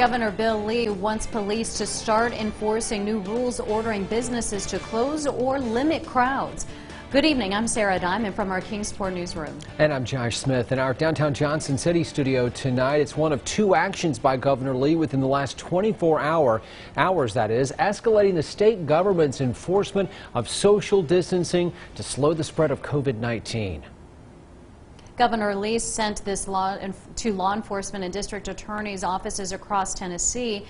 Governor Bill Lee wants police to start enforcing new rules ordering businesses to close or limit crowds. Good evening, I'm Sarah Diamond from our Kingsport newsroom. And I'm Josh Smith in our downtown Johnson City studio tonight. It's one of two actions by Governor Lee within the last 24 hours, that is, escalating the state government's enforcement of social distancing to slow the spread of COVID-19. Governor Lee sent this law to law enforcement and district attorneys' offices across Tennessee,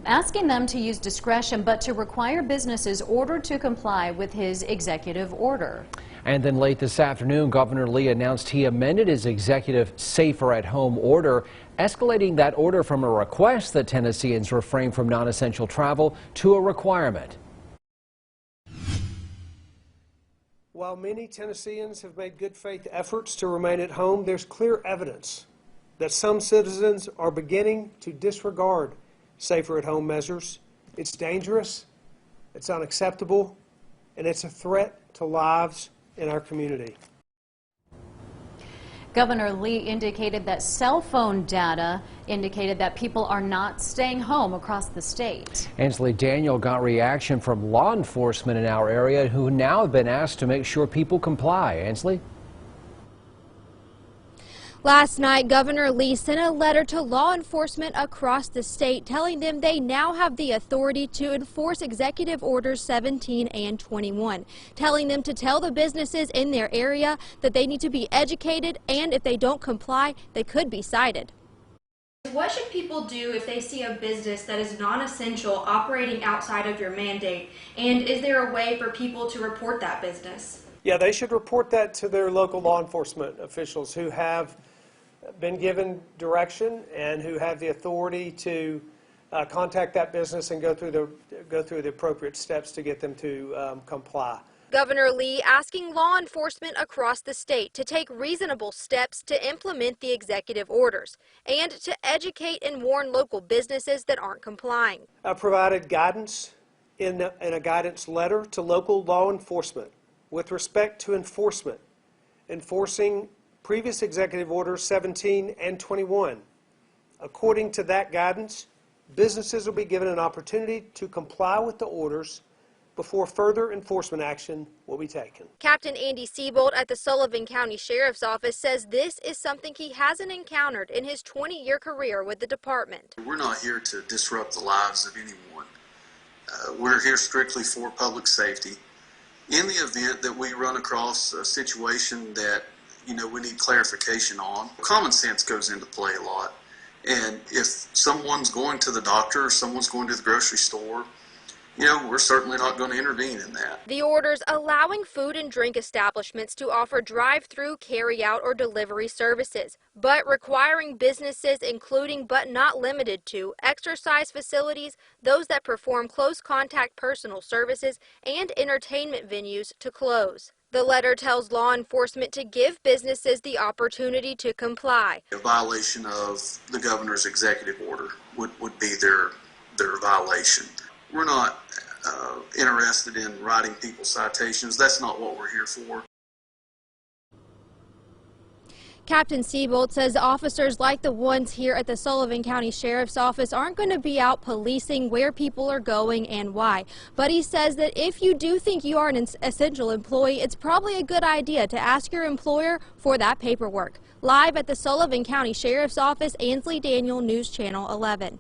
asking them to use discretion but to require businesses ordered to comply with his executive order. And then late this afternoon, Governor Lee announced he amended his executive Safer at Home order, escalating that order from a request that Tennesseans refrain from non-essential travel to a requirement. While many Tennesseans have made good faith efforts to remain at home, there's clear evidence that some citizens are beginning to disregard safer at home measures. It's dangerous, it's unacceptable, and it's a threat to lives in our community. Governor Lee indicated that cell phone data indicated that people are not staying home across the state. Ansley Daniel got reaction from law enforcement in our area who now have been asked to make sure people comply. Ansley? Last night, Governor Lee sent a letter to law enforcement across the state telling them they now have the authority to enforce Executive Orders 17 and 21, telling them to tell the businesses in their area that they need to be educated, and if they don't comply, they could be cited. What should people do if they see a business that is non-essential operating outside of your mandate, and is there a way for people to report that business? Yeah, they should report that to their local law enforcement officials who have been given direction and who have the authority to contact that business and go through the appropriate steps to get them to comply. Governor Lee asking law enforcement across the state to take reasonable steps to implement the executive orders and to educate and warn local businesses that aren't complying. I provided guidance in a guidance letter to local law enforcement with respect to enforcing previous Executive Orders 17 and 21. According to that guidance, businesses will be given an opportunity to comply with the orders before further enforcement action will be taken. Captain Andy Siebold at the Sullivan County Sheriff's Office says this is something he hasn't encountered in his 20-year career with the department. We're not here to disrupt the lives of anyone. We're here strictly for public safety. In the event that we run across a situation that we need clarification on, common sense goes into play a lot. And if someone's going to the doctor or someone's going to the grocery store, we're certainly not going to intervene in that. The orders allowing food and drink establishments to offer drive-through, carry-out, or delivery services, but requiring businesses including but not limited to exercise facilities, those that perform close-contact personal services, and entertainment venues to close. The letter tells law enforcement to give businesses the opportunity to comply. A violation of the governor's executive order would be their violation. We're not interested in writing people citations. That's not what we're here for. Captain Siebold says officers like the ones here at the Sullivan County Sheriff's Office aren't going to be out policing where people are going and why. But he says that if you do think you are an essential employee, it's probably a good idea to ask your employer for that paperwork. Live at the Sullivan County Sheriff's Office, Ansley Daniel, News Channel 11.